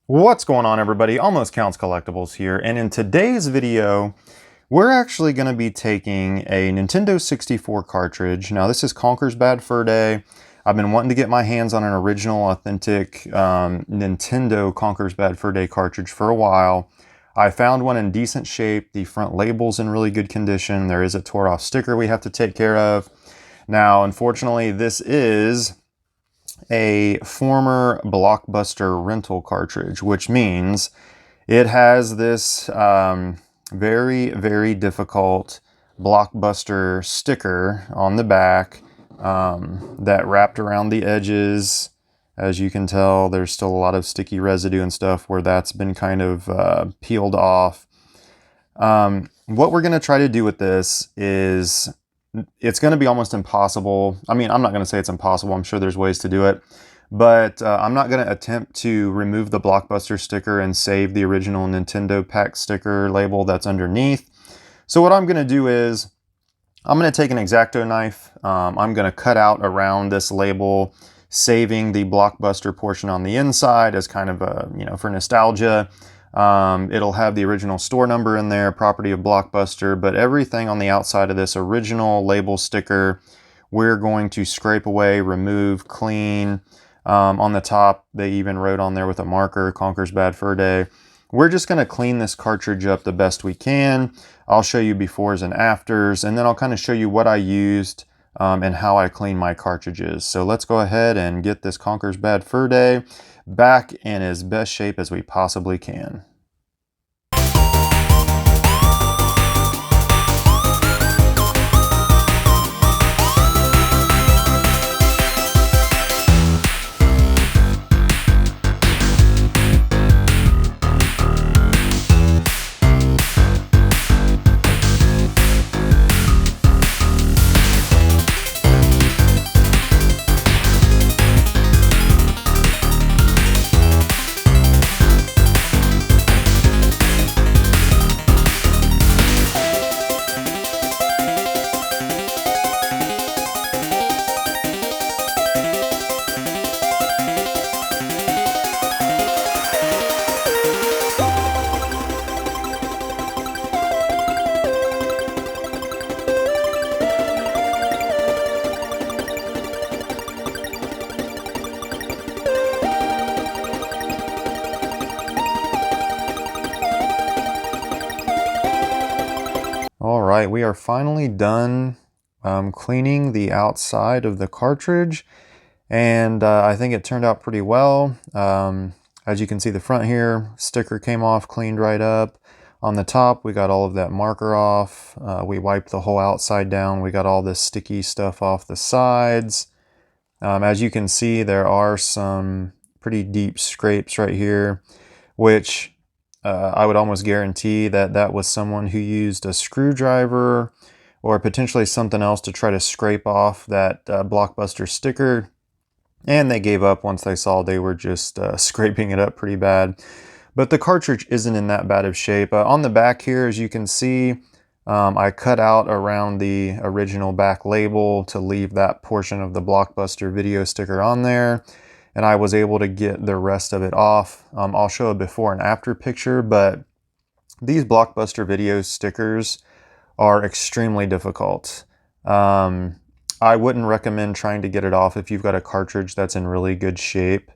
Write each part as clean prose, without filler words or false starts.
What's going on, everybody? Almost Counts Collectibles here, and in today's video we're actually going to be taking a Nintendo 64 cartridge. Now this is Conker's Bad Fur Day. I've been wanting to get my hands on an original authentic Nintendo Conker's Bad Fur Day cartridge for a while. I found one in decent shape. The front label's in really good condition. There is a tore off sticker we have to take care of. Now unfortunately this is a former Blockbuster rental cartridge, which means it has this very difficult Blockbuster sticker on the back that wrapped around the edges. As you can tell, there's still a lot of sticky residue and stuff where that's been kind of peeled off. What we're going to try to do with this is it's going to be almost impossible. I mean, I'm not going to say it's impossible. I'm sure there's ways to do it. But I'm not going to attempt to remove the Blockbuster sticker and save the original Nintendo pack sticker label that's underneath. So what I'm going to do is I'm going to take an X-Acto knife. I'm going to cut out around this label, saving the Blockbuster portion on the inside as kind of a, for nostalgia. It'll have the original store number in there, property of Blockbuster, but everything on the outside of this original label sticker, we're going to scrape away, remove, clean. On the top, they even wrote on there with a marker, Conker's Bad Fur Day. We're just going to clean this cartridge up the best we can. I'll show you befores and afters, and then I'll kind of show you what I used and how I clean my cartridges. So let's go ahead and get this Conker's Bad Fur Day back in as best shape as we possibly can. All right, we are finally done cleaning the outside of the cartridge, and I think it turned out pretty well. As you can see, the front here, sticker came off, cleaned right up. On the top, we got all of that marker off. We wiped the whole outside down. We got all this sticky stuff off the sides. As you can see, there are some pretty deep scrapes right here, which I would almost guarantee that that was someone who used a screwdriver or potentially something else to try to scrape off that Blockbuster sticker. And they gave up once they saw they were just scraping it up pretty bad. But the cartridge isn't in that bad of shape. On the back here, as you can see, I cut out around the original back label to leave that portion of the Blockbuster video sticker on there. And I was able to get the rest of it off. I'll show a before and after picture, but these Blockbuster video stickers are extremely difficult. I wouldn't recommend trying to get it off if you've got a cartridge that's in really good shape.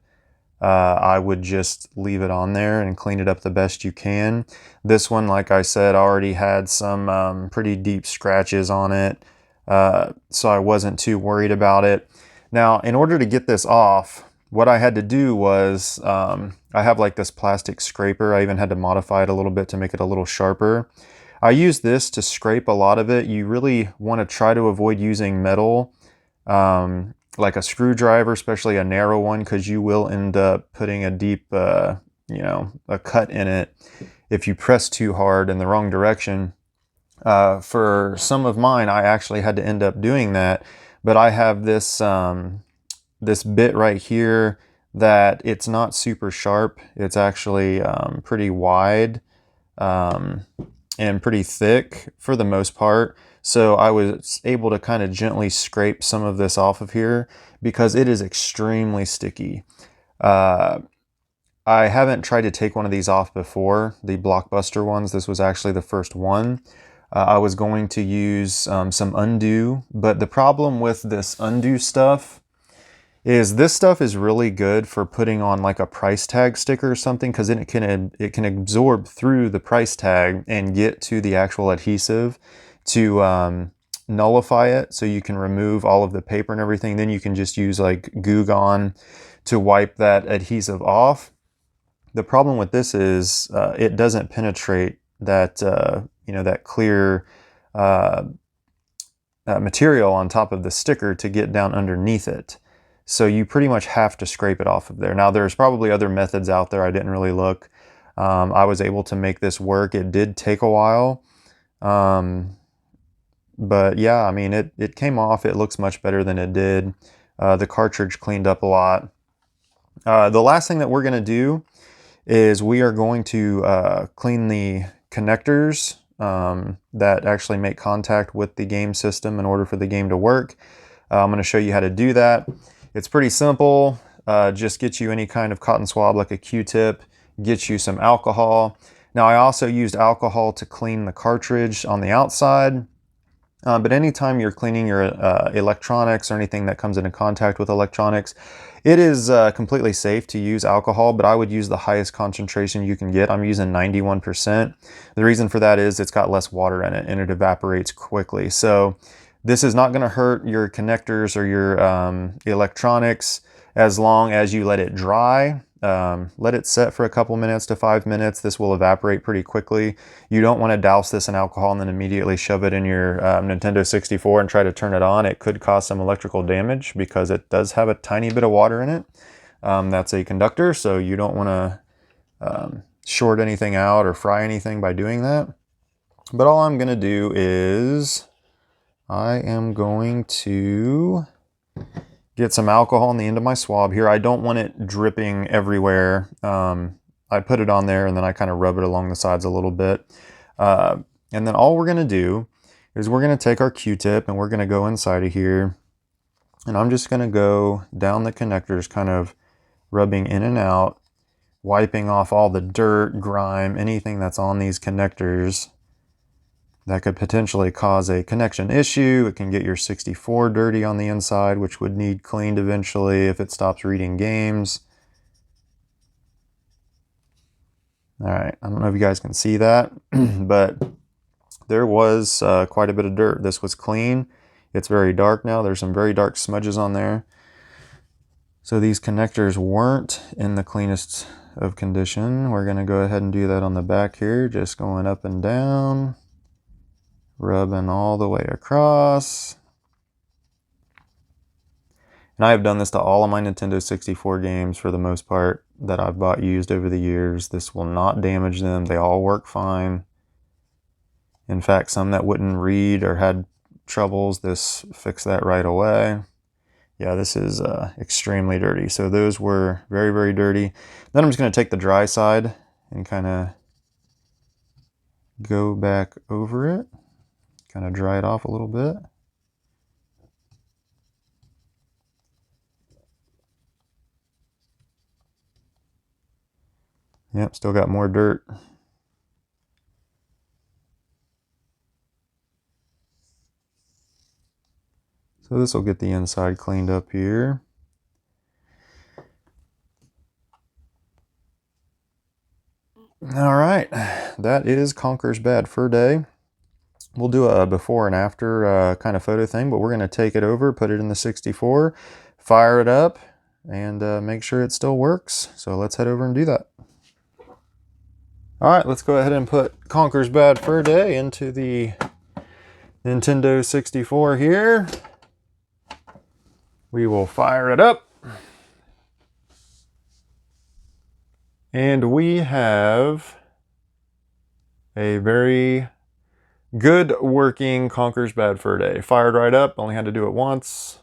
I would just leave it on there and clean it up the best you can. This one, like I said, already had some pretty deep scratches on it, so I wasn't too worried about it. Now, in order to get this off, what I had to do was, I have like this plastic scraper. I even had to modify it a little bit to make it a little sharper. I used this to scrape a lot of it. You really want to try to avoid using metal, like a screwdriver, especially a narrow one, because you will end up putting a deep, a cut in it if you press too hard in the wrong direction. For some of mine, I actually had to end up doing that, but I have this this bit right here that it's not super sharp. It's actually pretty wide and pretty thick for the most part. So I was able to kind of gently scrape some of this off of here because it is extremely sticky. I I haven't tried to take one of these off before, the Blockbuster ones. This was actually the first one. I was going to use some undo, but the problem with this undo stuff is this stuff is really good for putting on like a price tag sticker or something, because it can absorb through the price tag and get to the actual adhesive to nullify it, so you can remove all of the paper and everything. Then you can just use like Goo Gone to wipe that adhesive off. The problem with this is it doesn't penetrate that that clear material on top of the sticker to get down underneath it. So you pretty much have to scrape it off of there. Now there's probably other methods out there. I didn't really look. I was able to make this work. It did take a while. But yeah, I mean, it came off. It looks much better than it did. The cartridge cleaned up a lot. The last thing that we're going to do is we are going to clean the connectors that actually make contact with the game system in order for the game to work. I'm going to show you how to do that. It's pretty simple. Just get you any kind of cotton swab like a Q-tip, get you some alcohol. Now I also used alcohol to clean the cartridge on the outside. But anytime you're cleaning your electronics or anything that comes into contact with electronics, it is completely safe to use alcohol, but I would use the highest concentration you can get. I'm using 91%. The reason for that is it's got less water in it and it evaporates quickly. So this is not going to hurt your connectors or your electronics as long as you let it dry. Let it set for a couple minutes to 5 minutes. This will evaporate pretty quickly. You don't want to douse this in alcohol and then immediately shove it in your Nintendo 64 and try to turn it on. It could cause some electrical damage because it does have a tiny bit of water in it. That's a conductor, so you don't want to short anything out or fry anything by doing that. But all I'm going to do is I am going to get some alcohol on the end of my swab here. I don't want it dripping everywhere. I put it on there and then I kind of rub it along the sides a little bit. And then all we're going to do is we're going to take our Q-tip and we're going to go inside of here. And I'm just going to go down the connectors, kind of rubbing in and out, wiping off all the dirt, grime, anything that's on these connectors that could potentially cause a connection issue. It can get your 64 dirty on the inside, which would need cleaned eventually if it stops reading games. All right, I don't know if you guys can see that, but there was quite a bit of dirt. This was clean. It's very dark now. There's some very dark smudges on there. So these connectors weren't in the cleanest of condition. We're going to go ahead and do that on the back here, just going up and down, rubbing all the way across. And I have done this to all of my Nintendo 64 games for the most part that I've bought used over the years. This will not damage them. They all work fine. In fact, some that wouldn't read or had troubles, this fixed that right away. Yeah, this is extremely dirty. So those were very, very dirty. Then I'm just going to take the dry side and kind of go back over it. Kind of dry it off a little bit. Yep, still got more dirt. So this will get the inside cleaned up here. All right, that is Conker's Bad Fur Day. We'll do a before and after kind of photo thing, but we're going to take it over, put it in the 64, fire it up, and make sure it still works. So let's head over and do that. All right, let's go ahead and put Conker's Bad Fur Day into the Nintendo 64 here. We will fire it up. And we have a very good working Conker's Bad Fur Day. Fired right up, only had to do it once.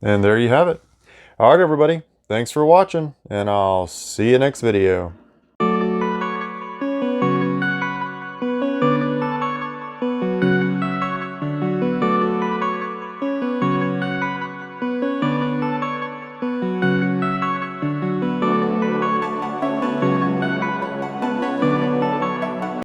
And there you have it. All right, everybody. Thanks for watching, and I'll see you next video.